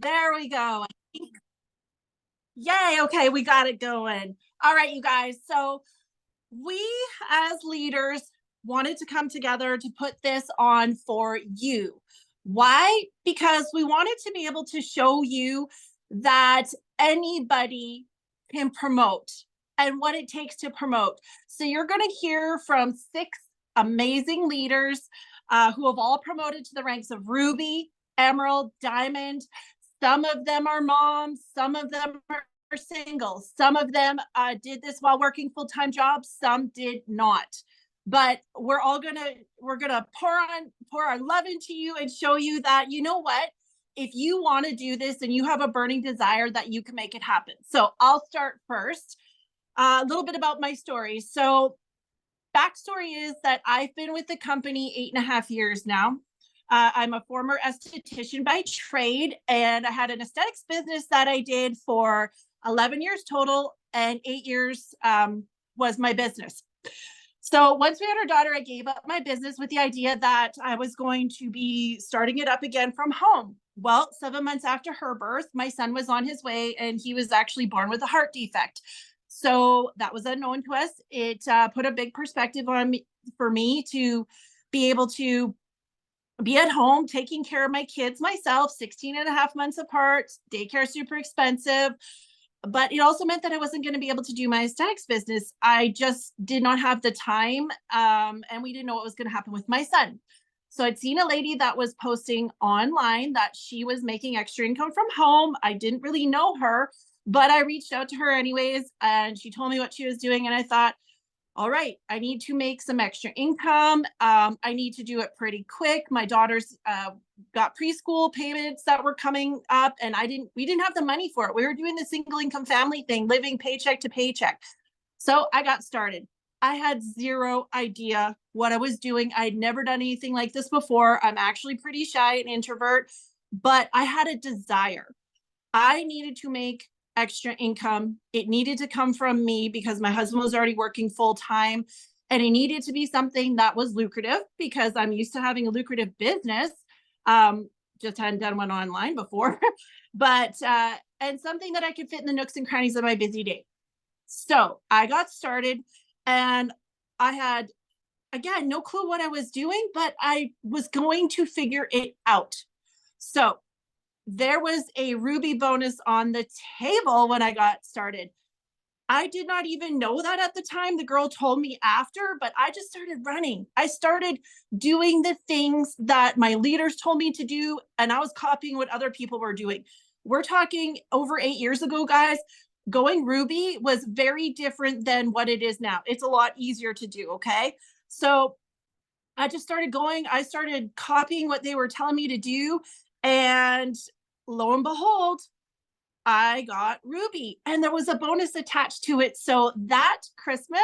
There we go. Yay. Okay, we got it going. All right, you guys. So, we as leaders wanted to come together to put this on for you. Why? Because we wanted to be able to show you that anybody can promote and what it takes to promote. So, you're going to hear from six amazing leaders who have all promoted to the ranks of Ruby, Emerald, Diamond. Some of them are moms, some of them are single. Some of them did this while working full-time jobs. Some did not. But we're gonna pour our love into you and show you that you know what, if you want to do this and you have a burning desire, that you can make it happen. So I'll start first. A little bit about my story. So backstory is that I've been with the company 8.5 years now. I'm a former esthetician by trade, and I had an aesthetics business that I did for 11 years total, and 8 years was my business. So once we had our daughter, I gave up my business with the idea that I was going to be starting it up again from home. Well, 7 months after her birth, my son was on his way, and he was actually born with a heart defect. So that was unknown to us. It put a big perspective on me for me to be able to be at home taking care of my kids myself, 16 and a half months apart, daycare super expensive. But it also meant that I wasn't going to be able to do my aesthetics business. I just did not have the time. And we didn't know what was going to happen with my son. So I'd seen a lady that was posting online that she was making extra income from home. I didn't really know her, but I reached out to her anyways, and she told me what she was doing. And I thought, all right, I need to make some extra income. I need to do it pretty quick. My daughter's got preschool payments that were coming up, and we didn't have the money for it. We were doing the single income family thing, living paycheck to paycheck. So I got started. I had zero idea what I was doing. I'd never done anything like this before. I'm actually pretty shy and introvert, but I had a desire. I needed to make extra income. It needed to come from me because my husband was already working full time, and it needed to be something that was lucrative because I'm used to having a lucrative business. Just hadn't done one online before, but and something that I could fit in the nooks and crannies of my busy day. So I got started, and I had, again, no clue what I was doing, but I was going to figure it out. So there was a Ruby bonus on the table when I got started. I did not even know that at the time. The girl told me after, but I just started running. I started doing the things that my leaders told me to do, and I was copying what other people were doing. We're talking over 8 years ago, guys. Going Ruby was very different than what it is now. It's a lot easier to do. Okay. So I just started going, I started copying what they were telling me to do. And lo and behold, I got Ruby, and there was a bonus attached to it. So that Christmas,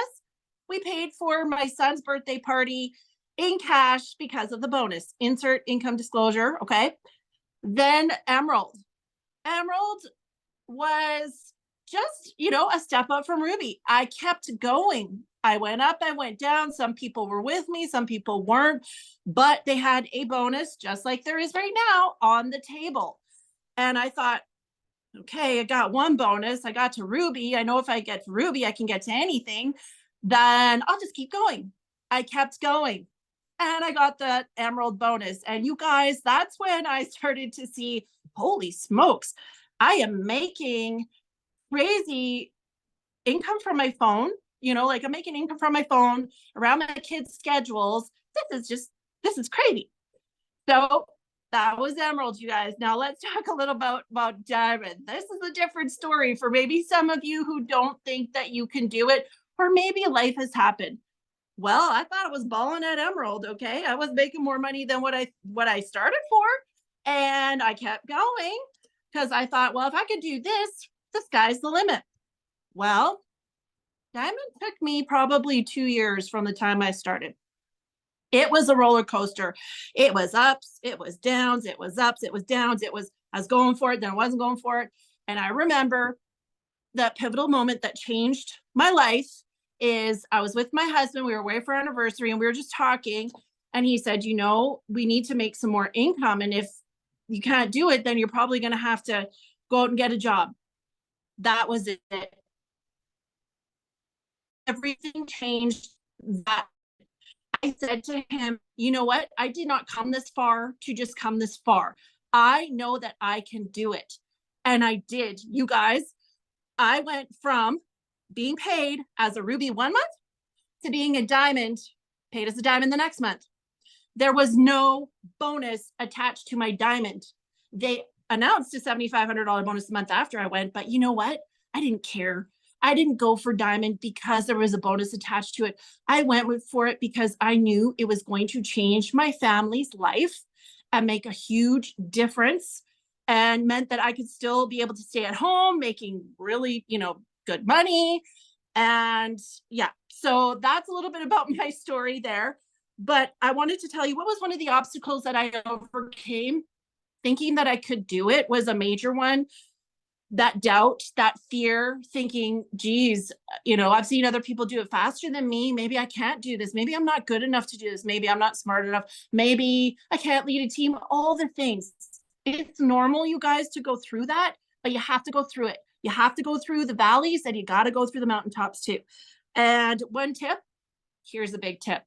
we paid for my son's birthday party in cash because of the bonus. Insert income disclosure. Okay. Then Emerald. Emerald was just, a step up from Ruby. I kept going. I went up, I went down. Some people were with me, some people weren't, but they had a bonus, just like there is right now, on the table. And I thought, okay, I got one bonus. I got to Ruby. I know if I get to Ruby, I can get to anything. Then I'll just keep going. I kept going, and I got the Emerald bonus. And you guys, that's when I started to see, holy smokes, I am making crazy income from my phone. Like, I'm making income from my phone around my kids' schedules. This is crazy. So that was Emerald, you guys. Now let's talk a little about Diamond. This is a different story for maybe some of you who don't think that you can do it, or maybe life has happened. Well, I thought I was balling at Emerald. Okay, I was making more money than what I started for, and I kept going because I thought, well, if I could do this, the sky's the limit. Well, Diamond took me probably 2 years from the time I started. It was a roller coaster. It was ups, it was downs, it was ups, it was downs. I was going for it, then I wasn't going for it. And I remember that pivotal moment that changed my life is I was with my husband. We were away for our anniversary, and we were just talking. And he said, we need to make some more income. And you can't do it, then you're probably going to have to go out and get a job. That was it. Everything changed. That I said to him, you know what? I did not come this far to just come this far. I know that I can do it. And I did. You guys, I went from being paid as a ruby 1 month to being a diamond, paid as a diamond the next month. There was no bonus attached to my diamond. They announced a $7,500 bonus a month after I went, but you know what? I didn't care. I didn't go for diamond because there was a bonus attached to it. I went for it because I knew it was going to change my family's life and make a huge difference, and meant that I could still be able to stay at home making really, good money. And yeah, so that's a little bit about my story there. But I wanted to tell you, what was one of the obstacles that I overcame? Thinking that I could do it was a major one. That doubt, that fear, thinking, geez, I've seen other people do it faster than me. Maybe I can't do this. Maybe I'm not good enough to do this. Maybe I'm not smart enough. Maybe I can't lead a team. All the things. It's normal, you guys, to go through that, but you have to go through it. You have to go through the valleys, and you got to go through the mountaintops too. And one tip, here's a big tip.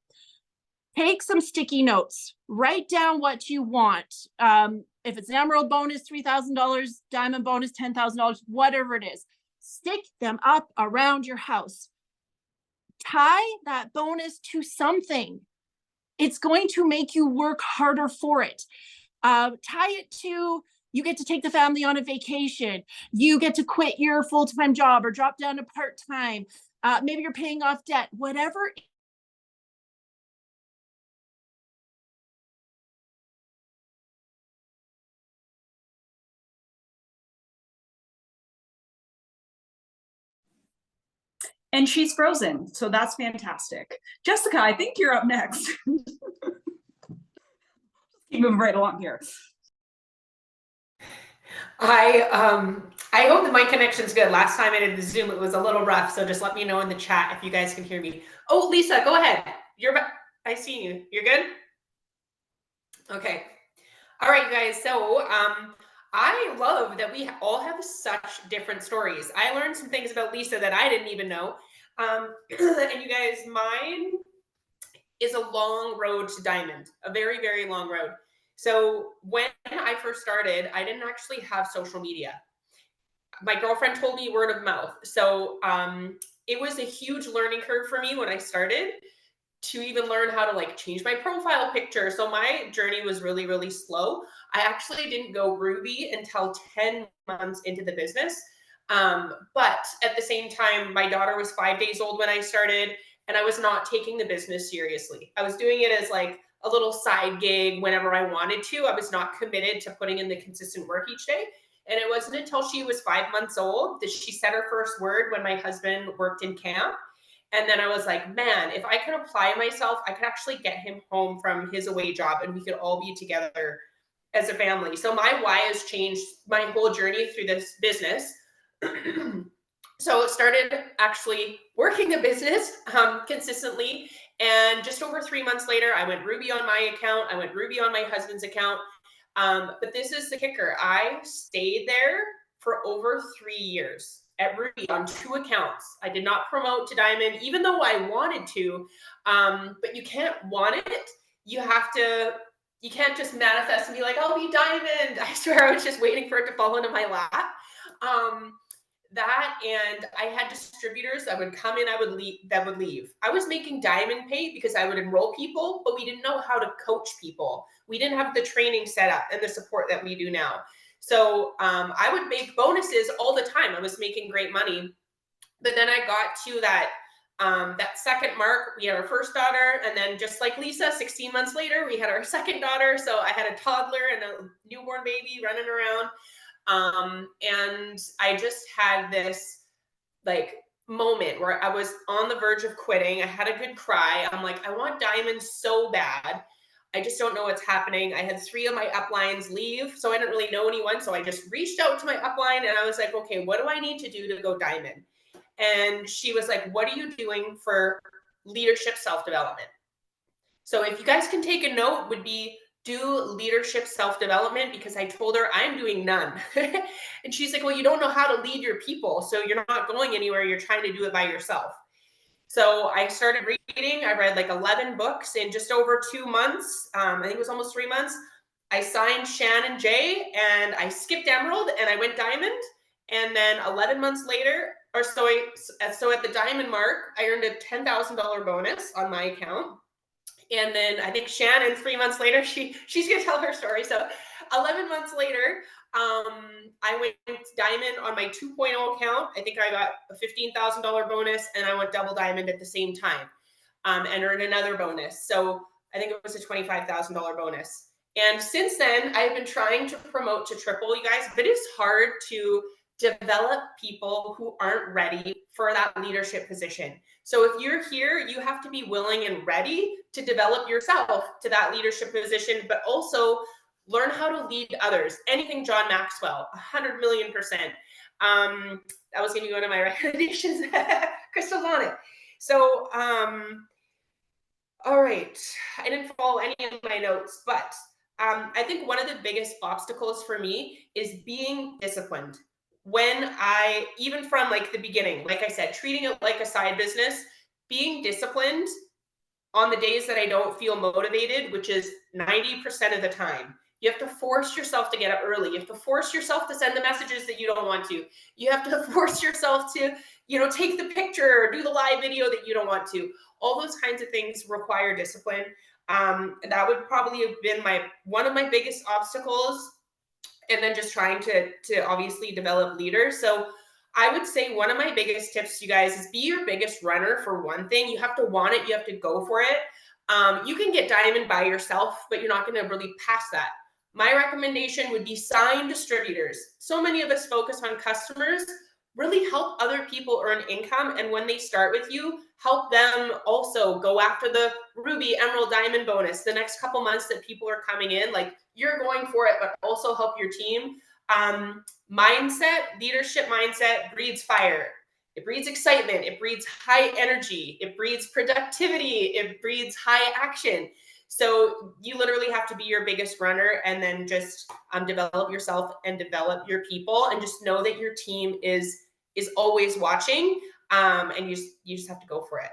Take some sticky notes. Write down what you want. If it's an emerald bonus, $3,000, diamond bonus, $10,000, whatever it is, stick them up around your house. Tie that bonus to something. It's going to make you work harder for it. Tie it to, you get to take the family on a vacation. You get to quit your full-time job or drop down to part-time. Maybe you're paying off debt, whatever. And she's frozen, so that's fantastic. Jessica, I think you're up next. Keep moving right along here. I hope that my connection's good. Last time I did the Zoom, it was a little rough, so just let me know in the chat if you guys can hear me. Oh, Lisa, go ahead. You're back. I see you. You're good? Okay. All right, you guys. So I love that we all have such different stories. I learned some things about Lisa that I didn't even know. And you guys, mine is a long road to diamond, a very, very long road. So when I first started, I didn't actually have social media. My girlfriend told me word of mouth. So it was a huge learning curve for me when I started to even learn how to change my profile picture. So my journey was really, really slow. I actually didn't go Ruby until 10 months into the business. But at the same time, my daughter was 5 days old when I started, and I was not taking the business seriously. I was doing it as a little side gig whenever I wanted to. I was not committed to putting in the consistent work each day. And it wasn't until she was 5 months old that she said her first word when my husband worked in camp. And then I was like, man, if I could apply myself, I could actually get him home from his away job and we could all be together as a family. So my why has changed my whole journey through this business. So it started actually working a business consistently. And just over 3 months later, I went Ruby on my account. I went Ruby on my husband's account. But this is the kicker. I stayed there for over 3 years at Ruby on 2 accounts. I did not promote to Diamond, even though I wanted to. But you can't want it. You can't just manifest and be like, I'll be Diamond. I swear I was just waiting for it to fall into my lap. That, and I had distributors that would come in, that would leave. I was making diamond pay because I would enroll people, but we didn't know how to coach people. We didn't have the training set up and the support that we do now. So I would make bonuses all the time. I was making great money. But then I got to that second mark. We had our first daughter, and then just like Lisa, 16 months later, we had our second daughter. So I had a toddler and a newborn baby running around. And I just had this moment where I was on the verge of quitting. I had a good cry. I'm like, I want diamonds so bad. I just don't know what's happening. I had 3 of my uplines leave, so I didn't really know anyone. So I just reached out to my upline and I was like, okay, what do I need to do to go diamond? And she was like, what are you doing for leadership self-development? So if you guys can take a note, would be do leadership self-development because I told her I'm doing none. And she's like, well, you don't know how to lead your people. So you're not going anywhere. You're trying to do it by yourself. So I started reading. I read like 11 books in just over 2 months. I think it was almost 3 months. I signed Shannon J and I skipped Emerald and I went Diamond. And then 11 months later, or so, so at the Diamond mark, I earned a $10,000 bonus on my account. And then I think Shannon, 3 months later, she's gonna tell her story. So 11 months later, I went Diamond on my 2.0 account. I think I got a $15,000 bonus, and I went double Diamond at the same time, and earned another bonus. So I think it was a $25,000 bonus. And since then, I've been trying to promote to triple, you guys, but it's hard to develop people who aren't ready for that leadership position. So if you're here, you have to be willing and ready to develop yourself to that leadership position, but also learn how to lead others. Anything John Maxwell, 100,000,000%. That was going to be one of my recommendations. Crystal's on it. So, all right. I didn't follow any of my notes, but I think one of the biggest obstacles for me is being disciplined. When I, even from like the beginning, like I said, treating it like a side business, being disciplined on the days that I don't feel motivated, which is 90% of the time. You have to force yourself to get up early. You have to force yourself to send the messages that you don't want to. You have to force yourself to, take the picture or do the live video that you don't want to. All those kinds of things require discipline. That would probably have been one of my biggest obstacles. And then just trying to obviously develop leaders. So I would say one of my biggest tips, you guys, is be your biggest runner for one thing. You have to want it. You have to go for it. You can get Diamond by yourself, but you're not going to really pass that. My recommendation would be sign distributors. So many of us focus on customers. Really help other people earn income. And when they start with you, help them also go after the Ruby, Emerald, Diamond bonus the next couple months that people are coming in. Like, you're going for it, but also help your team. Leadership mindset breeds fire. It breeds excitement. It breeds high energy. It breeds productivity. It breeds high action. So you literally have to be your biggest runner, and then just develop yourself and develop your people, and just know that your team is always watching, and you just have to go for it.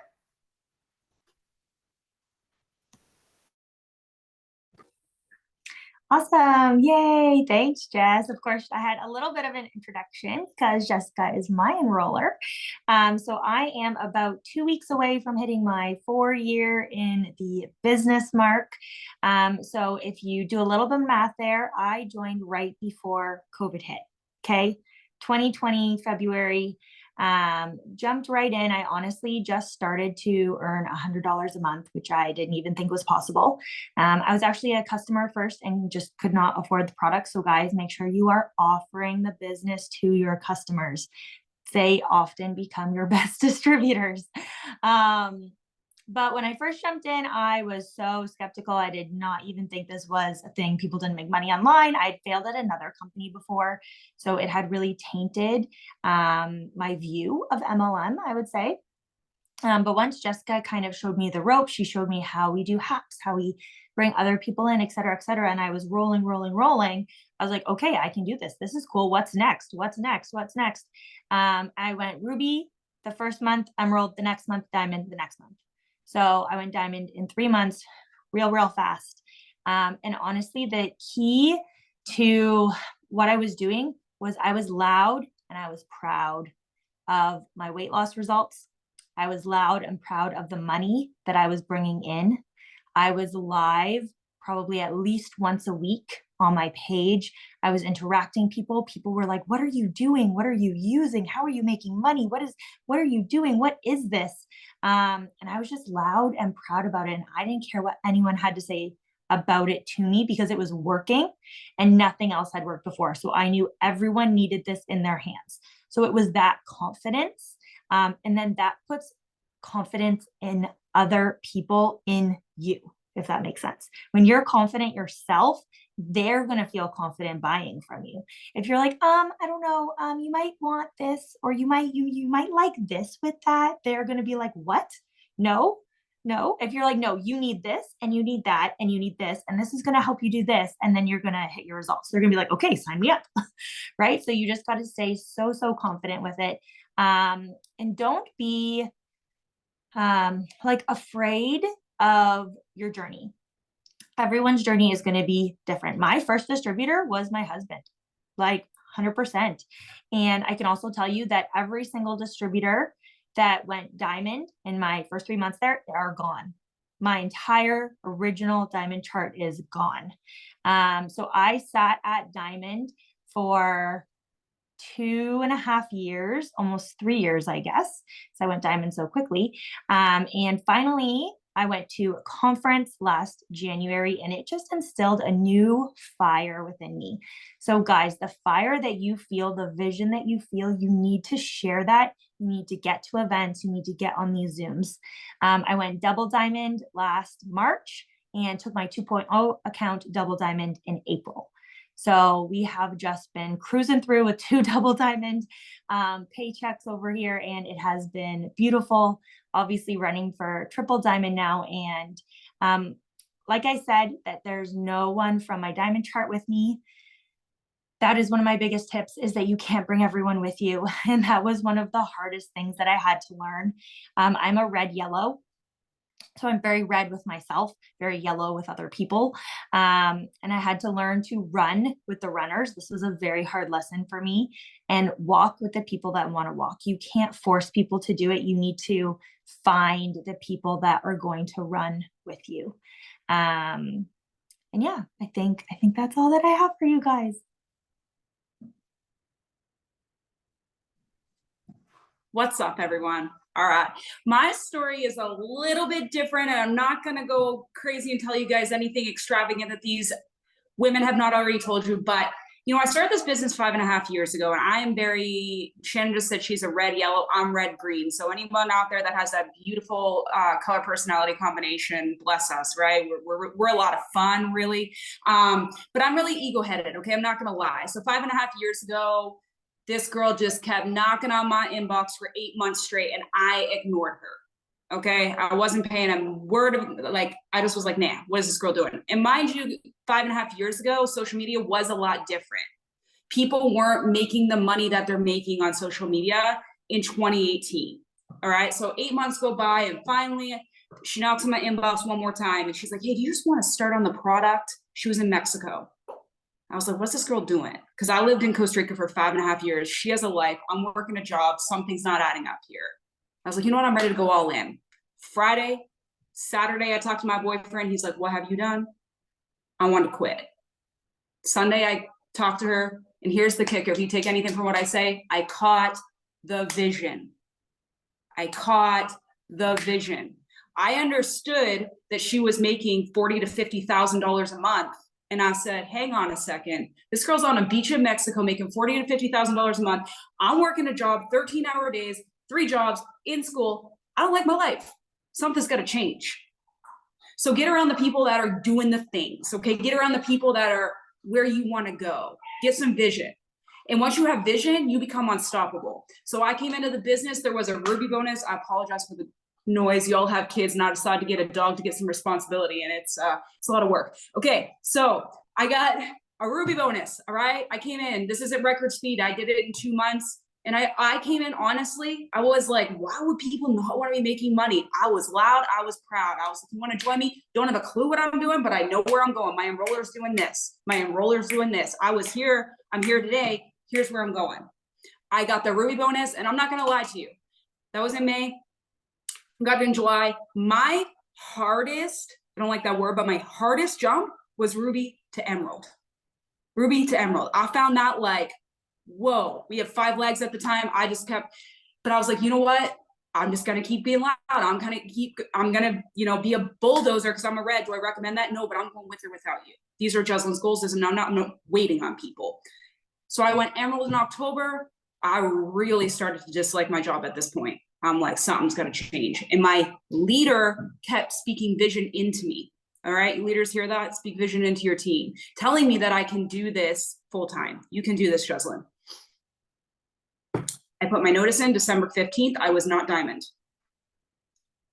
Awesome. Yay. Thanks, Jess. Of course, I had a little bit of an introduction because Jessica is my enroller. So I am about 2 weeks away from hitting my 4-year in the business mark. So if you do a little bit of math there, I joined right before COVID hit. Okay. 2020, February. Jumped right in. I honestly just started to earn $100 a month, which I didn't even think was possible. I was actually a customer first and just could not afford the product. So guys, make sure you are offering the business to your customers. They often become your best distributors. But when I first jumped in, I was so skeptical. I did not even think this was a thing. People didn't make money online. I'd failed at another company before. So it had really tainted my view of MLM, I would say. But once Jessica kind of showed me the ropes, she showed me how we do hacks, how we bring other people in, et cetera, et cetera. And I was rolling. I was like, okay, I can do this. This is cool. What's next? I went Ruby the first month, Emerald the next month, Diamond the next month. So I went Diamond in 3 months, real fast. And honestly, the key to what I was doing was I was loud and I was proud of my weight loss results. I was loud and proud of the money that I was bringing in. I was live probably at least once a week on my page. I was interacting people. People were like, what are you doing? What are you using? How are you making money? What are you doing? What is this? And I was just loud and proud about it. And I didn't care what anyone had to say about it to me because it was working and nothing else had worked before. So I knew everyone needed this in their hands. So it was that confidence. And then that puts confidence in other people in you, if that makes sense. When you're confident yourself, they're going to feel confident buying from you. If you're like, I don't know, you might want this, or you might like this with that, they're going to be like, what? No, No, if you're like, no, you need this and you need that and you need this, and this is going to help you do this, and then you're going to hit your results. They're going to be like, okay, sign me up. Right. So you just got to stay so, so confident with it. And don't be like afraid of your journey. Everyone's journey is going to be different. My first distributor was my husband, like 100%. And I can also tell you that every single distributor that went diamond in my first 3 months there are gone. My entire original diamond chart is gone. So I sat at diamond for 2.5 years, almost 3 years, I guess. So I went diamond so quickly. And finally, I went to a conference last January, and it just instilled a new fire within me. So guys, the fire that you feel, the vision that you feel, you need to share that. You need to get to events. You need to get on these Zooms. I went double diamond last March and took my 2.0 account double diamond in April. So we have just been cruising through with 2 double diamond paychecks over here, and it has been beautiful. Obviously running for triple diamond now. And like I said, that there's no one from my diamond chart with me. That is one of my biggest tips, is that you can't bring everyone with you. And that was one of the hardest things that I had to learn. I'm a red yellow. So I'm very red with myself, very yellow with other people. And I had to learn to run with the runners. This was a very hard lesson for me, and walk with the people that want to walk. You can't force people to do it. You need to find the people that are going to run with you. And yeah, I think that's all that I have for you guys. What's up, everyone? All right. My story is a little bit different, and I'm not going to go crazy and tell you guys anything extravagant that these women have not already told you. But, you know, I started this business 5.5 years ago, and I am Shannon just said she's a red yellow, I'm red green. So anyone out there that has that beautiful color personality combination, bless us, right? We're a lot of fun, really. But I'm really ego-headed, okay? I'm not going to lie. So 5.5 years ago, this girl just kept knocking on my inbox for 8 months straight, and I ignored her. Okay. I wasn't paying a word of, like, I just was like, nah, what is this girl doing? And mind you, 5.5 years ago, social media was a lot different. People weren't making the money that they're making on social media in 2018. All right. So 8 months go by, and finally she knocks on my inbox one more time, and she's like, hey, do you just want to start on the product? She was in Mexico. I was like, what's this girl doing? Because I lived in Costa Rica for 5.5 years. She has a life. I'm working a job. Something's not adding up here. I was like, you know what? I'm ready to go all in. Friday, Saturday, I talked to my boyfriend. He's like, what have you done? I want to quit. Sunday, I talked to her. And here's the kicker. If you take anything from what I say, I caught the vision. I caught the vision. I understood that she was making $40,000 to $50,000 a month. And I said, hang on a second. This girl's on a beach in Mexico making $40,000 to $50,000 a month. I'm working a job, 13-hour days, 3 jobs, in school. I don't like my life. Something's got to change. So get around the people that are doing the things, okay? Get around the people that are where you want to go. Get some vision. And once you have vision, you become unstoppable. So I came into the business. There was a Ruby bonus. I apologize for the noise. You all have kids, and I decided to get a dog to get some responsibility, and it's a lot of work. Okay, so I got a Ruby bonus. All right, I came in. This isn't record speed. I did it in 2 months, and I came in honestly. I was like, why would people not want to be making money? I was loud. I was proud. I was like, you want to join me? Don't have a clue what I'm doing, but I know where I'm going. My enroller's doing this. My enroller's doing this. I was here. I'm here today. Here's where I'm going. I got the Ruby bonus, and I'm not gonna lie to you. That was in May. Got it in July. My hardest, I don't like that word, but my hardest jump was Ruby to Emerald. Ruby to Emerald. I found that like, whoa, we had 5 legs at the time. I just kept, but I was like, you know what? I'm just going to keep being loud. I'm going to, you know, be a bulldozer because I'm a red. Do I recommend that? No, but I'm going with or without you. These are Jesslyn's goals. I'm not waiting on people. So I went Emerald in October. I really started to dislike my job at this point. I'm like, something's got to change. And my leader kept speaking vision into me. All right, leaders hear that? Speak vision into your team, telling me that I can do this full time. You can do this, Jesslyn. I put my notice in December 15th. I was not diamond.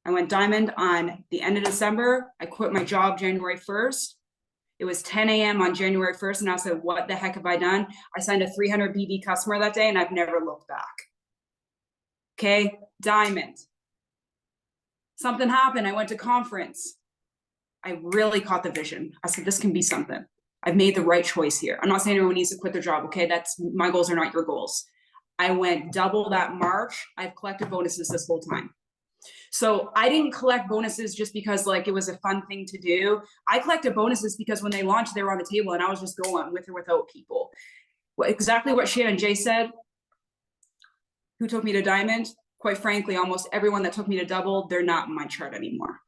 I went diamond on the end of December. I quit my job January 1st. It was 10 a.m. on January 1st. And I said, what the heck have I done? I signed a 300 BD customer that day and I've never looked back. Okay, diamond. Something happened. I went to conference. I really caught the vision. I said, this can be something. I've made the right choice here. I'm not saying everyone needs to quit their job. Okay, that's my goals are not your goals. I went double that March. I've collected bonuses this whole time. So I didn't collect bonuses just because like it was a fun thing to do. I collected bonuses because when they launched, they were on the table and I was just going with or without people. Well, exactly what Shannon Jay said. Who took me to diamond? Quite frankly, almost everyone that took me to double, they're not in my chart anymore.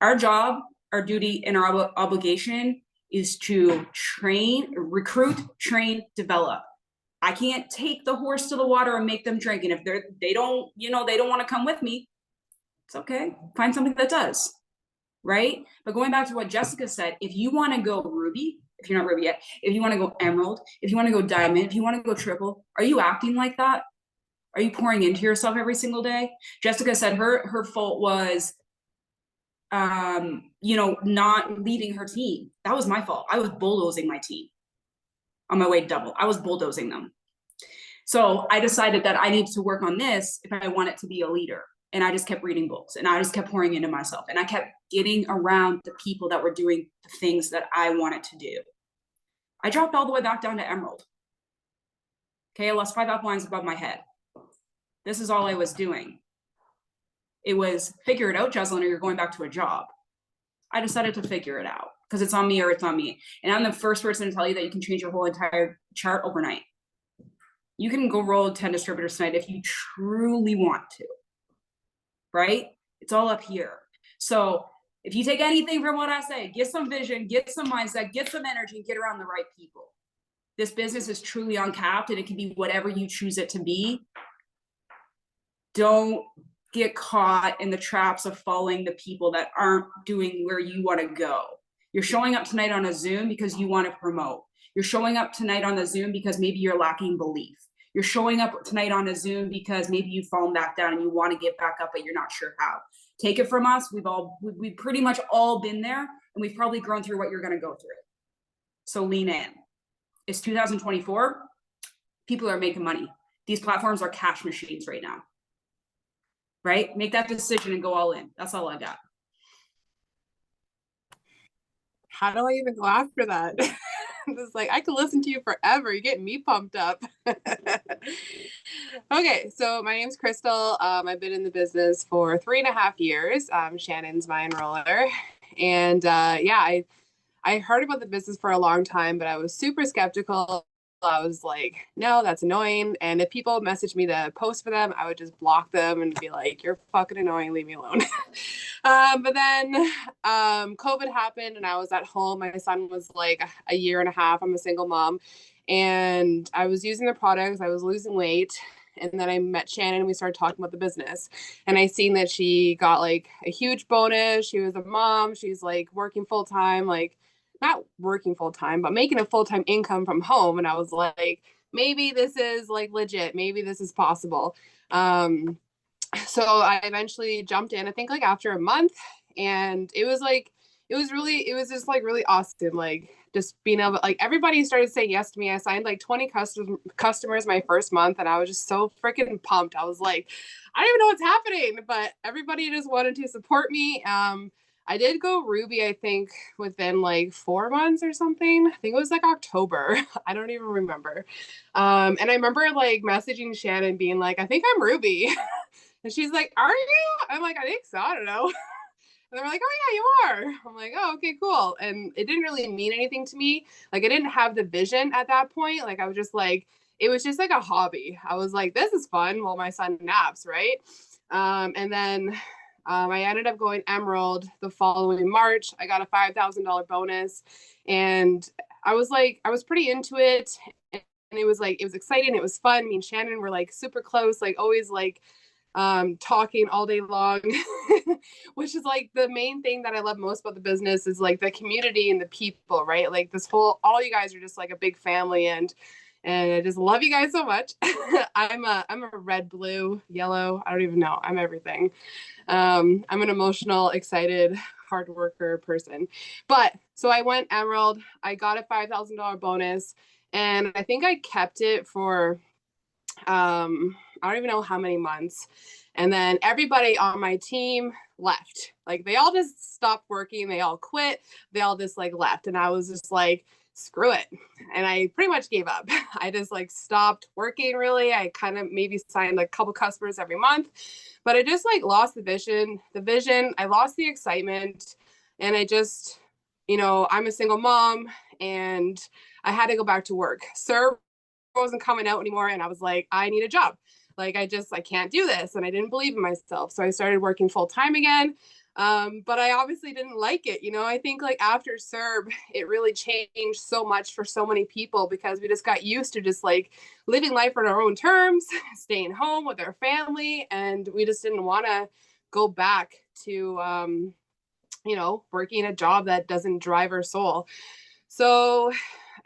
Our job, our duty, and our obligation is to train, recruit, train, develop. I can't take the horse to the water and make them drink. And if they don't want to come with me, it's okay. Find something that does, right? But going back to what Jessica said, if you want to go ruby, if you're not ruby yet, if you want to go emerald, if you want to go diamond, if you want to go triple, are you acting like that? Are you pouring into yourself every single day? Jessica said her fault was, not leading her team. That was my fault. I was bulldozing my team on my way to double. I was bulldozing them. So I decided that I needed to work on this if I wanted to be a leader. And I just kept reading books and I just kept pouring into myself. And I kept getting around the people that were doing the things that I wanted to do. I dropped all the way back down to emerald. Okay, I lost 5 uplines above my head. This is all I was doing. It was figure it out, Jocelyn, or you're going back to a job. I decided to figure it out because it's on me or it's on me. And I'm the first person to tell you that you can change your whole entire chart overnight. You can go roll 10 distributors tonight if you truly want to, right? It's all up here. So if you take anything from what I say, get some vision, get some mindset, get some energy, and get around the right people. This business is truly uncapped and it can be whatever you choose it to be. Don't get caught in the traps of following the people that aren't doing where you want to go. You're showing up tonight on a Zoom because you want to promote. You're showing up tonight on the Zoom because maybe you're lacking belief. You're showing up tonight on a Zoom because maybe you've fallen back down and you want to get back up, but you're not sure how. Take it from us. We've pretty much all been there and we've probably grown through what you're going to go through. So lean in. It's 2024. People are making money. These platforms are cash machines right now. Right? Make that decision and go all in. That's all I got. How do I even go after that? It's like, I could listen to you forever. You're getting me pumped up. Okay, so my name's Crystal. I've been in the business for 3.5 years. Shannon's my enroller. And I heard about the business for a long time, but I was super skeptical. I was like, no, that's annoying. And if people messaged me to post for them, I would just block them and be like, you're fucking annoying, leave me alone. But then COVID happened and I was at home. My son was like 1.5 years. I'm a single mom. And I was using the products. I was losing weight. And then I met Shannon and we started talking about the business. And I seen that she got like a huge bonus. She was a mom. She's like working full time, like not working full time, but making a full-time income from home. And I was like, maybe this is like legit. Maybe this is possible. So I eventually jumped in, I think like after a month, and it was just like really awesome. Like just being able, like everybody started saying yes to me. I signed like 20 customers my first month. And I was just so freaking pumped. I was like, I don't even know what's happening, but everybody just wanted to support me. I did go Ruby, I think, within like 4 months or something. I think it was like October. I don't even remember. And I remember like messaging Shannon being like, I think I'm Ruby. And she's like, are you? I'm like, I think so. I don't know. And they're like, oh yeah, you are. I'm like, oh, okay, cool. And it didn't really mean anything to me. Like I didn't have the vision at that point. Like I was just like, it was just like a hobby. I was like, this is fun while my son naps, right? And then I ended up going Emerald the following March. I got a $5,000 bonus and I was pretty into it. And it was exciting. It was fun. Me and Shannon were like super close, like always like talking all day long, which is like the main thing that I love most about the business is like the community and the people, right? Like all you guys are just like a big family. And And I just love you guys so much. I'm a red, blue, yellow. I don't even know. I'm everything. I'm an emotional, excited, hard worker person. But so I went Emerald. I got a $5,000 bonus, and I think I kept it for I don't even know how many months. And then everybody on my team left. Like they all just stopped working. They all quit. They all just like left. And I was just like, screw it. And I pretty much gave up. I just like stopped working really. I kind of maybe signed a couple customers every month, but I just like lost the vision. I lost the excitement. And I just, I'm a single mom and I had to go back to work. Serve wasn't coming out anymore. And I was like, I need a job. Like, I can't do this. And I didn't believe in myself. So I started working full time again. But I obviously didn't like it. I think like after CERB, it really changed so much for so many people because we just got used to just like living life on our own terms, staying home with our family. And we just didn't want to go back to, working a job that doesn't drive our soul. So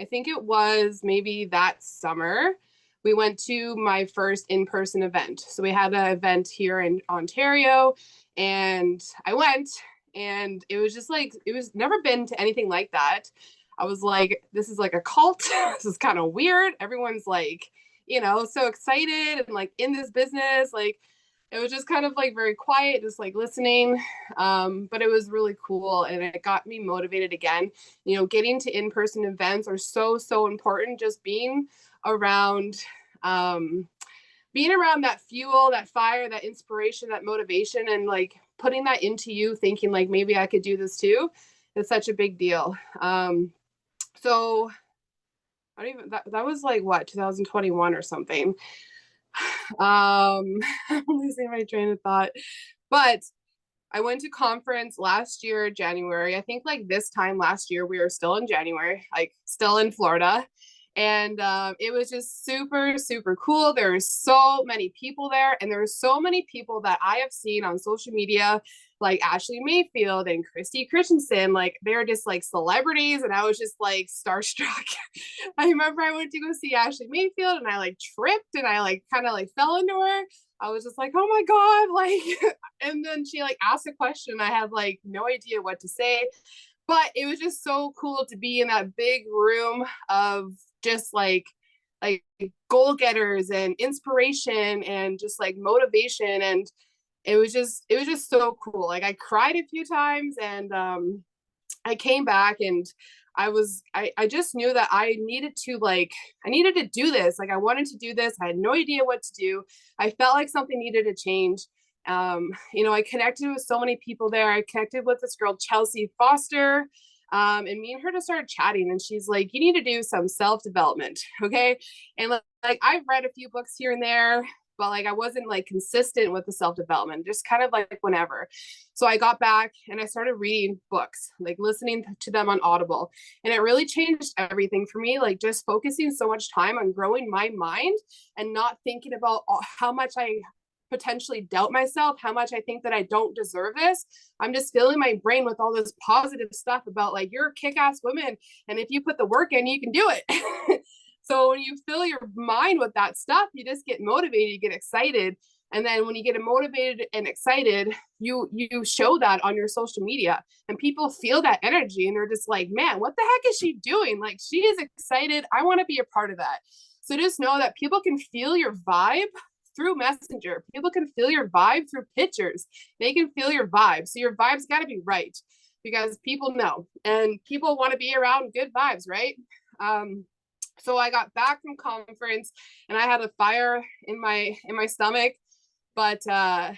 I think it was maybe that summer we went to my first in-person event. So we had an event here in Ontario and I went and it was just like, it was never been to anything like that. I was like, this is like a cult. This is kind of weird. Everyone's like, so excited and like in this business, like it was just kind of like very quiet, just like listening. But it was really cool. And it got me motivated again. Getting to in-person events are so, so important. Just being around that fuel, that fire, that inspiration, that motivation, and like putting that into you, thinking like maybe I could do this too. It's such a big deal. So I don't even, that was like what, 2021 or something. I'm losing my train of thought, but I went to conference last year, January. I think like this time last year, we were still in January, like still in Florida. And it was just super, super cool. There were so many people there. And there were so many people that I have seen on social media, like Ashley Mayfield and Christy Christensen. Like they're just like celebrities. And I was just like starstruck. I remember I went to go see Ashley Mayfield and I like tripped and I like kind of like fell into her. I was just like, oh my God, like, and then she like asked a question. I had like no idea what to say, but it was just so cool to be in that big room of just like goal getters and inspiration and just like motivation. And it was just so cool. Like I cried a few times and I came back and I just knew that I needed to do this. Like I wanted to do this. I had no idea what to do. I felt like something needed to change. I connected with so many people there. I connected with this girl, Chelsea Foster. And me and her just started chatting and she's like, you need to do some self-development. Okay. And like, I've read a few books here and there, but like, I wasn't like consistent with the self-development, just kind of like whenever. So I got back and I started reading books, like listening to them on Audible. And it really changed everything for me. Like just focusing so much time on growing my mind and not thinking about how much I potentially doubt myself, how much I think that I don't deserve this. I'm just filling my brain with all this positive stuff about like, you're a kick-ass woman. And if you put the work in, you can do it. So when you fill your mind with that stuff, you just get motivated, you get excited. And then when you get motivated and excited, you show that on your social media and people feel that energy and they're just like, man, what the heck is she doing? Like she is excited. I want to be a part of that. So just know that people can feel your vibe through Messenger. People can feel your vibe through pictures. They can feel your vibe. So your vibe's got to be right because people know and people want to be around good vibes, right? So I got back from conference and I had a fire in my stomach, but I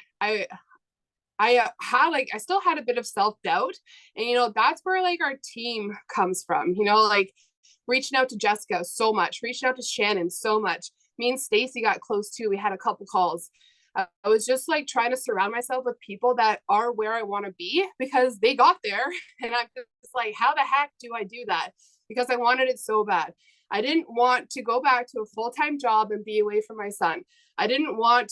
still had a bit of self-doubt. And that's where like our team comes from, like reaching out to Jessica so much, reaching out to Shannon so much. Me and Stacy got close too. We had a couple calls. I was just like trying to surround myself with people that are where I want to be because they got there. And I'm just like, how the heck do I do that? Because I wanted it so bad. I didn't want to go back to a full-time job and be away from my son. I wanted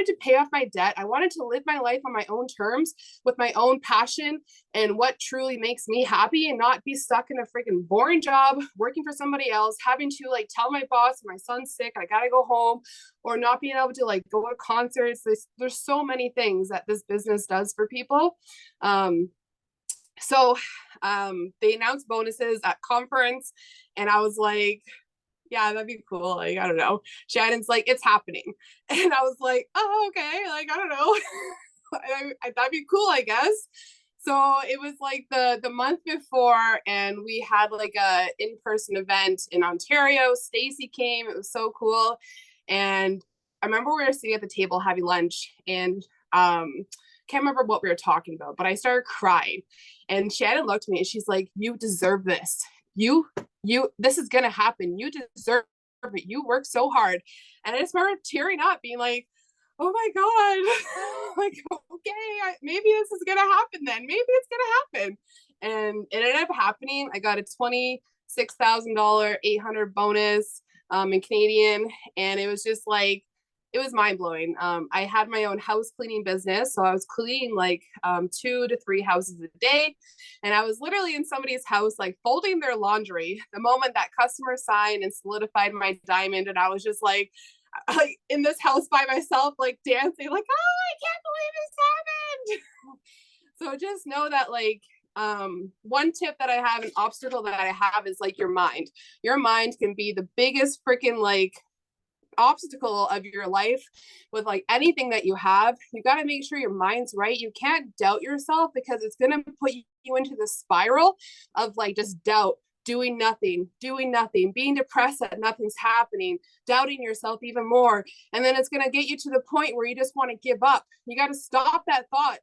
to pay off my debt. I wanted to live my life on my own terms with my own passion and what truly makes me happy, and not be stuck in a freaking boring job working for somebody else, having to like tell my boss my son's sick, I gotta go home, or not being able to like go to concerts. There's so many things that this business does for people. So they announced bonuses at conference, and I was like, yeah, that'd be cool. Like, I don't know. Shannon's like, it's happening. And I was like, oh, okay. Like, I don't know. That'd be cool, I guess. So it was like the month before, and we had like a in-person event in Ontario. Stacy came. It was so cool. And I remember we were sitting at the table having lunch, and can't remember what we were talking about, but I started crying. And Shannon looked at me and she's like, you deserve this. This is gonna happen. You deserve it. You work so hard. And I just remember tearing up, being like, oh my God, like, okay, maybe this is gonna happen then. Maybe it's gonna happen. And it ended up happening. I got a $26,000 800 bonus in Canadian. And it was just like, it was mind blowing. I had my own house cleaning business. So I was cleaning like 2 to 3 houses a day. And I was literally in somebody's house, like folding their laundry the moment that customer signed and solidified my diamond. And I was just like in this house by myself, like dancing, like, oh, I can't believe this happened. So just know that like, one tip that I have, an obstacle that I have, is like your mind. Your mind can be the biggest freaking like obstacle of your life with like anything that you have. You got to make sure your mind's right. You can't doubt yourself, because it's going to put you into the spiral of like just doubt, doing nothing, being depressed that nothing's happening, doubting yourself even more. And then it's going to get you to the point where you just want to give up. You got to stop that thought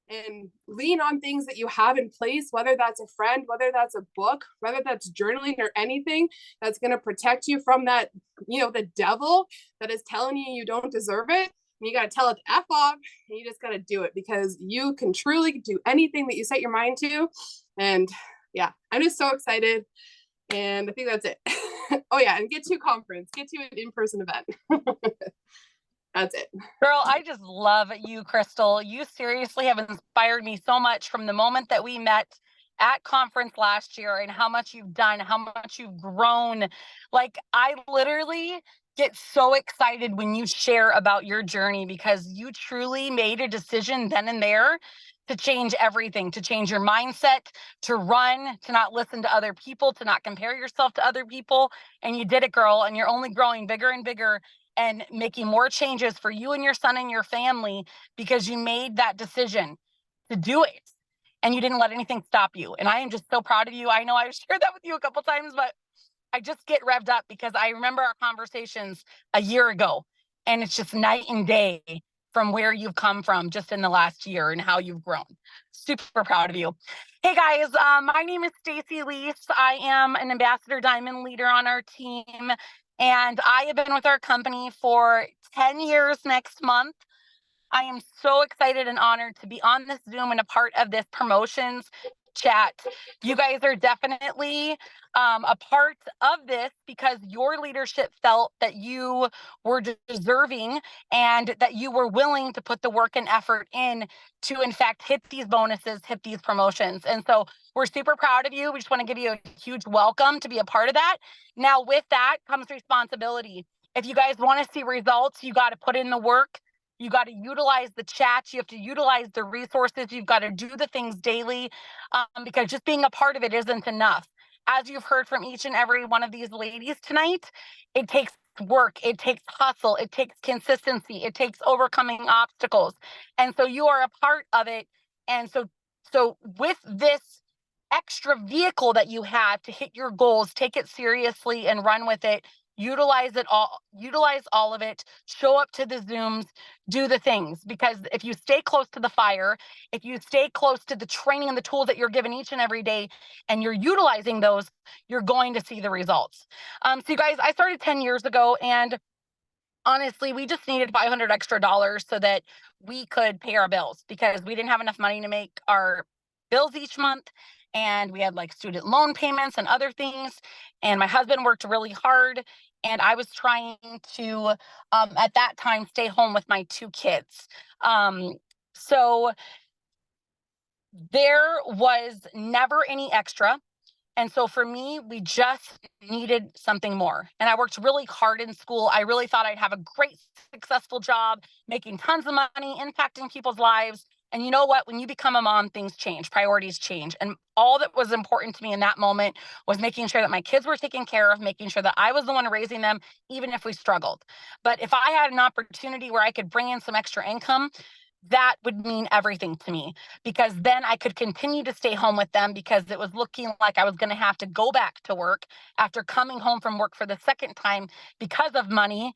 and lean on things that you have in place, whether that's a friend, whether that's a book, whether that's journaling, or anything that's going to protect you from that, the devil that is telling you you don't deserve it. And you got to tell it to F off, and you just got to do it, because you can truly do anything that you set your mind to. And yeah, I'm just so excited. And I think that's it. Oh yeah, and get to a conference, get to an in-person event. That's it. Girl, I just love you, Crystal. You seriously have inspired me so much from the moment that we met at conference last year, and how much you've done, how much you've grown. Like, I literally get so excited when you share about your journey, because you truly made a decision then and there to change everything, to change your mindset, to run, to not listen to other people, to not compare yourself to other people. And you did it, girl. And you're only growing bigger and bigger, and making more changes for you and your son and your family, because you made that decision to do it, and you didn't let anything stop you. And I am just so proud of you. I know I've shared that with you a couple times, but I just get revved up, because I remember our conversations a year ago, and it's just night and day from where you've come from just in the last year and how you've grown. Super proud of you. Hey guys, my name is Stacy Lease. I am an Ambassador Diamond leader on our team. And I have been with our company for 10 years next month. I am so excited and honored to be on this Zoom and a part of this promotions chat. You guys are definitely a part of this, because your leadership felt that you were deserving, and that you were willing to put the work and effort in to, in fact, hit these bonuses, hit these promotions. And so we're super proud of you. We just want to give you a huge welcome to be a part of that. Now, with that comes responsibility. If you guys want to see results, you got to put in the work. You got to utilize the chats. You have to utilize the resources. You've got to do the things daily, because just being a part of it isn't enough. As you've heard from each and every one of these ladies tonight, it takes work, it takes hustle, it takes consistency, it takes overcoming obstacles. And so you are a part of it. And so with this extra vehicle that you have to hit your goals, take it seriously and run with it. Utilize all of it, show up to the Zooms, do the things, because if you stay close to the fire, if you stay close to the training and the tools that you're given each and every day, and you're utilizing those, you're going to see the results. So you guys, I started 10 years ago, and honestly, we just needed $500 extra so that we could pay our bills, because we didn't have enough money to make our bills each month. and we had like student loan payments and other things. And my husband worked really hard, and I was trying to, at that time, stay home with my 2 kids. So there was never any extra. And so for me, we just needed something more. And I worked really hard in school. I really thought I'd have a great, successful job, making tons of money, impacting people's lives. And you know what? When you become a mom, things change, priorities change. And all that was important to me in that moment was making sure that my kids were taken care of, making sure that I was the one raising them, even if we struggled. But if I had an opportunity where I could bring in some extra income, that would mean everything to me, because then I could continue to stay home with them, because it was looking like I was going to have to go back to work after coming home from work for the second time because of money,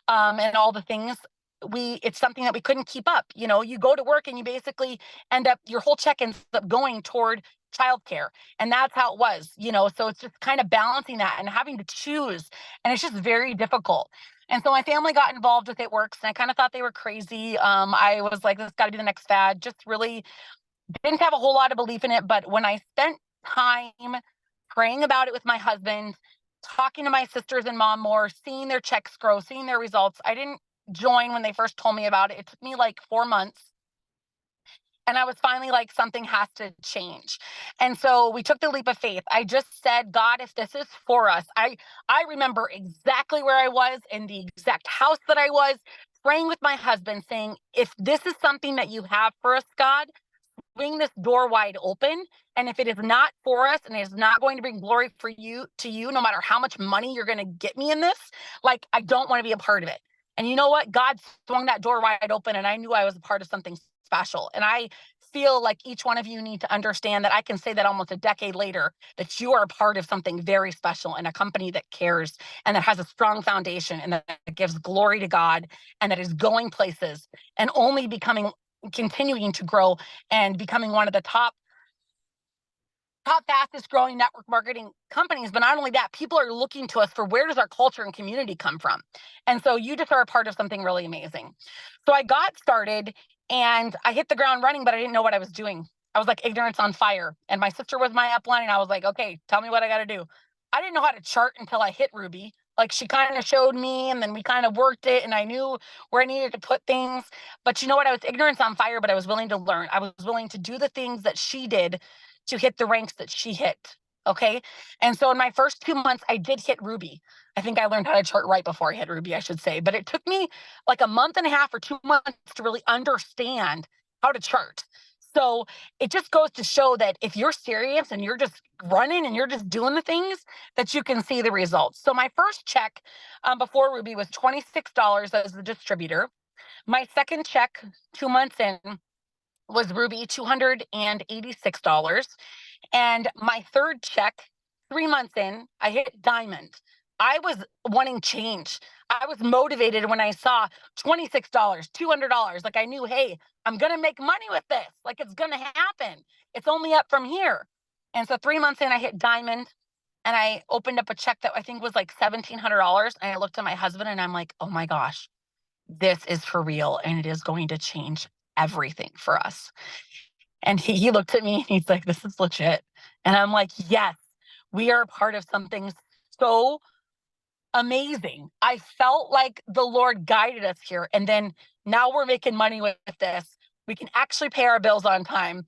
and all the things. It's something that we couldn't keep up. You know, you go to work and you basically end up, your whole check ends up going toward childcare. And that's how it was, you know, so it's just kind of balancing that and having to choose. And it's just very difficult. And so my family got involved with It Works, and I kind of thought they were crazy. I was like, this got to be the next fad. Just really didn't have a whole lot of belief in it. But when I spent time praying about it with my husband, talking to my sisters and mom more, seeing their checks grow, seeing their results, I didn't join when they first told me about it. It took me like 4 months. And I was finally like, something has to change. And so we took the leap of faith. I just said, God, if this is for us, I remember exactly where I was, in the exact house that I was, praying with my husband, saying, if this is something that you have for us, God, swing this door wide open. And if it is not for us and it is not going to bring glory for you to you, no matter how much money you're going to get me in this, like, I don't want to be a part of it. And you know what? God swung that door wide open, and I knew I was a part of something special. And I feel like each one of you need to understand that I can say that almost a decade later, that you are a part of something very special, and a company that cares and that has a strong foundation and that gives glory to God and that is going places and only continuing to grow and becoming one of the top fastest growing network marketing companies. But not only that, people are looking to us for, where does our culture and community come from? And so you just are a part of something really amazing. So I got started and I hit the ground running, but I didn't know what I was doing. I was like ignorance on fire. And my sister was my upline, and I was like, okay, tell me what I got to do. I didn't know how to chart until I hit Ruby. Like, she kind of showed me, and then we kind of worked it, and I knew where I needed to put things. But you know what? I was ignorance on fire, but I was willing to learn. I was willing to do the things that she did to hit the ranks that she hit. Okay. And so in my first 2 months, I did hit Ruby. I think I learned how to chart right before I hit Ruby, I should say. But it took me like a month and a half or 2 months to really understand how to chart. So it just goes to show that if you're serious and you're just running and you're just doing the things, that you can see the results. So my first check before Ruby was $26 as the distributor. My second check 2 months in was Ruby, $286. And my third check, 3 months in, I hit Diamond. I was wanting change. I was motivated when I saw $26, $200. Like, I knew, hey, I'm going to make money with this. Like, it's going to happen. It's only up from here. And so 3 months in, I hit Diamond, and I opened up a check that I think was like $1,700. And I looked at my husband and I'm like, oh my gosh, this is for real. And it is going to change everything for us. And he looked at me and he's like, this is legit. And I'm like, yes, we are a part of something so amazing. I felt like the Lord guided us here. And then now we're making money with this. We can actually pay our bills on time.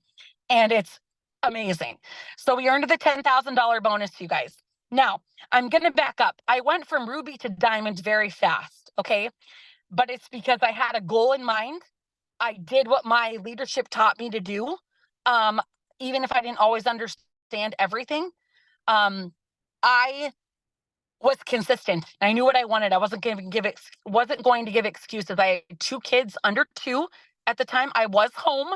And it's amazing. So we earned the $10,000 bonus, you guys. Now, I'm going to back up. I went from Ruby to Diamond very fast. Okay. But it's because I had a goal in mind. I did what my leadership taught me to do. Even if I didn't always understand everything, I was consistent. I knew what I wanted. I wasn't going to give excuses. I had 2 kids under 2 at the time. I was home,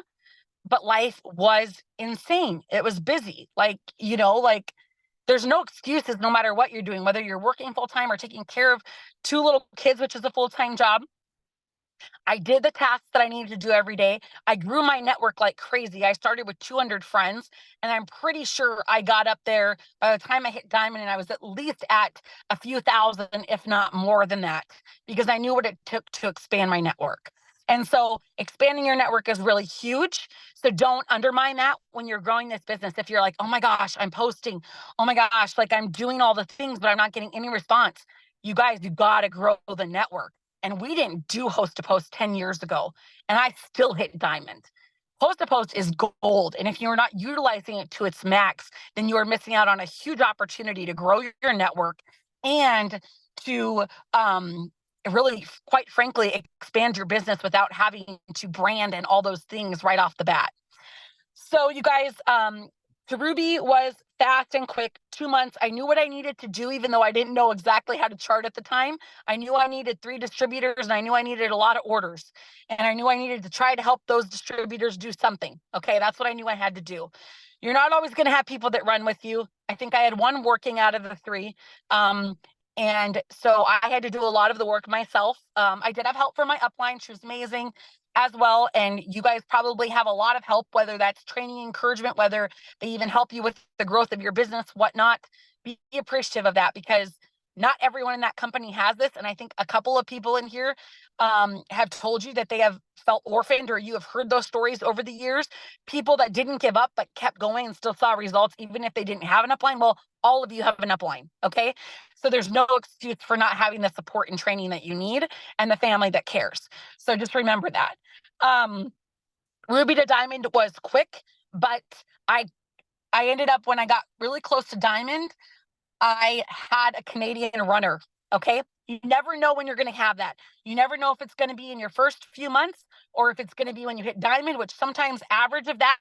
but life was insane. It was busy. Like, you know, like, there's no excuses no matter what you're doing, whether you're working full time or taking care of 2 little kids, which is a full-time job. I did the tasks that I needed to do every day. I grew my network like crazy. I started with 200 friends, and I'm pretty sure I got up there by the time I hit Diamond, and I was at least at a few thousand, if not more than that, because I knew what it took to expand my network. And so expanding your network is really huge. So don't undermine that when you're growing this business. If you're like, oh my gosh, I'm posting, oh my gosh, like I'm doing all the things, but I'm not getting any response. You guys, you got to grow the network. And we didn't do host to post 10 years ago, and I still hit diamond. Host to post is gold. And if you're not utilizing it to its max, then you are missing out on a huge opportunity to grow your network and to really, quite frankly, expand your business without having to brand and all those things right off the bat. So you guys, Ruby was fast and quick. 2 months. I knew what I needed to do, even though I didn't know exactly how to chart at the time. I knew I needed 3 distributors, and I knew I needed a lot of orders. And I knew I needed to try to help those distributors do something. Okay, that's what I knew I had to do. You're not always going to have people that run with you. I think I had 1 working out of the 3. And so I had to do a lot of the work myself. I did have help from my upline. She was amazing as well. And you guys probably have a lot of help, whether that's training, encouragement, whether they even help you with the growth of your business, whatnot. Be appreciative of that, because not everyone in that company has this. And I think a couple of people in here have told you that they have felt orphaned, or you have heard those stories over the years. People that didn't give up, but kept going and still saw results, even if they didn't have an upline. Well, all of you have an upline. Okay. So there's no excuse for not having the support and training that you need, and the family that cares. So just remember that. Ruby to diamond was quick, but I ended up, when I got really close to diamond, I had a Canadian runner. Okay. You never know when you're going to have that. You never know if it's going to be in your first few months, or if it's going to be when you hit diamond, which sometimes average of that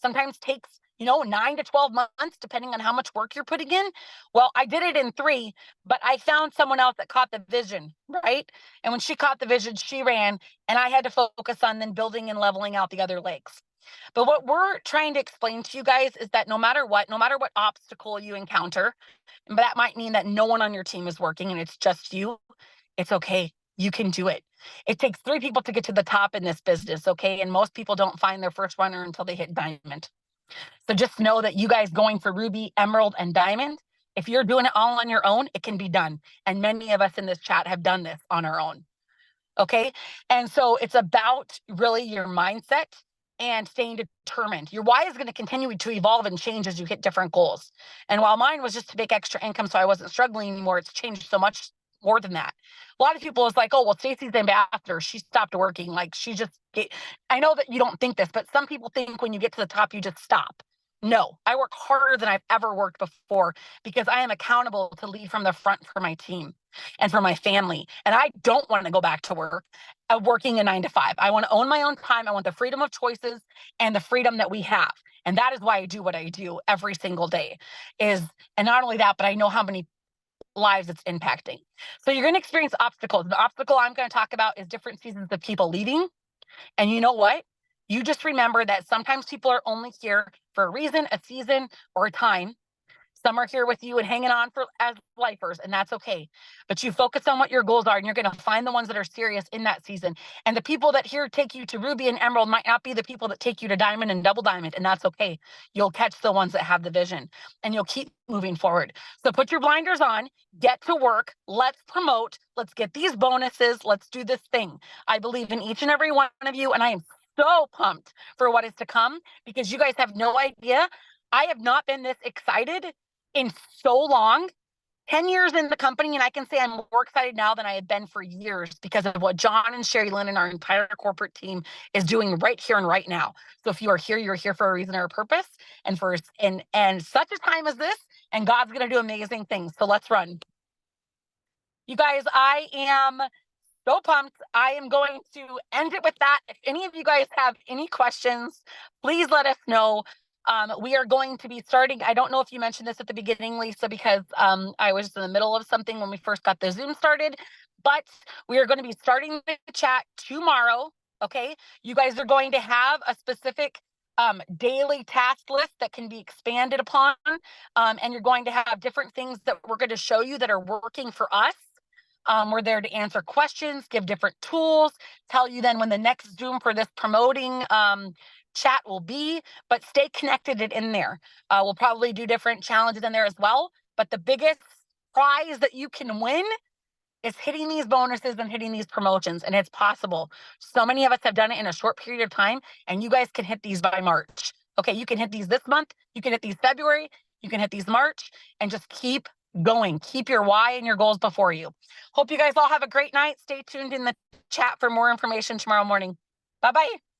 sometimes takes, 9 to 12 months, depending on how much work you're putting in. Well, I did it in 3, but I found someone else that caught the vision, right? And when she caught the vision, she ran, and I had to focus on then building and leveling out the other legs. But what we're trying to explain to you guys is that no matter what obstacle you encounter, but that might mean that no one on your team is working and it's just you, it's okay. You can do it. It takes 3 people to get to the top in this business, okay? And most people don't find their first runner until they hit diamond. So just know that you guys going for ruby, emerald, and diamond, if you're doing it all on your own, it can be done. And many of us in this chat have done this on our own, okay? And so it's about really your mindset and staying determined. Your why is going to continue to evolve and change as you hit different goals. And while mine was just to make extra income so I wasn't struggling anymore, it's changed so much more than that. A lot of people is like, oh, well, Stacey's the ambassador. She stopped working. Like I know that you don't think this, but some people think when you get to the top, you just stop. No, I work harder than I've ever worked before, because I am accountable to lead from the front for my team and for my family. And I don't want to go back to work working a 9 to 5. I want to own my own time. I want the freedom of choices and the freedom that we have. And that is why I do what I do every single day. And not only that, but I know how many lives it's impacting. So you're going to experience obstacles. The obstacle I'm going to talk about is different seasons of people leaving. And you know what? You just remember that sometimes people are only here for a reason, a season, or a time. Some are here with you and hanging on as lifers, and that's okay. But you focus on what your goals are, and you're going to find the ones that are serious in that season. And the people that here take you to ruby and emerald might not be the people that take you to diamond and double diamond, and that's okay. You'll catch the ones that have the vision, and you'll keep moving forward. So put your blinders on, get to work, let's promote, let's get these bonuses, let's do this thing. I believe in each and every one of you, and I am so pumped for what is to come, because you guys have no idea. I have not been this excited in so long. 10 years in the company, and I can say I'm more excited now than I have been for years, because of what John and Sherry Lynn and our entire corporate team is doing right here and right now. So if you are here, you're here for a reason or a purpose, and for and such a time as this, and God's going to do amazing things. So let's run. You guys, I am so pumped. I am going to end it with that. If any of you guys have any questions, please let us know. We are going to be starting. I don't know if you mentioned this at the beginning, Lisa, because I was in the middle of something when we first got the Zoom started, but we are going to be starting the chat tomorrow. Okay. You guys are going to have a specific daily task list that can be expanded upon. And you're going to have different things that we're going to show you that are working for us. We're there to answer questions, give different tools, tell you then when the next Zoom for this promoting chat will be, but stay connected in there. We'll probably do different challenges in there as well. But the biggest prize that you can win is hitting these bonuses and hitting these promotions, and it's possible. So many of us have done it in a short period of time, and you guys can hit these by March. Okay, you can hit these this month, you can hit these February, you can hit these March, and just keep going. Keep your why and your goals before you. Hope you guys all have a great night. Stay tuned in the chat for more information tomorrow morning. Bye-bye.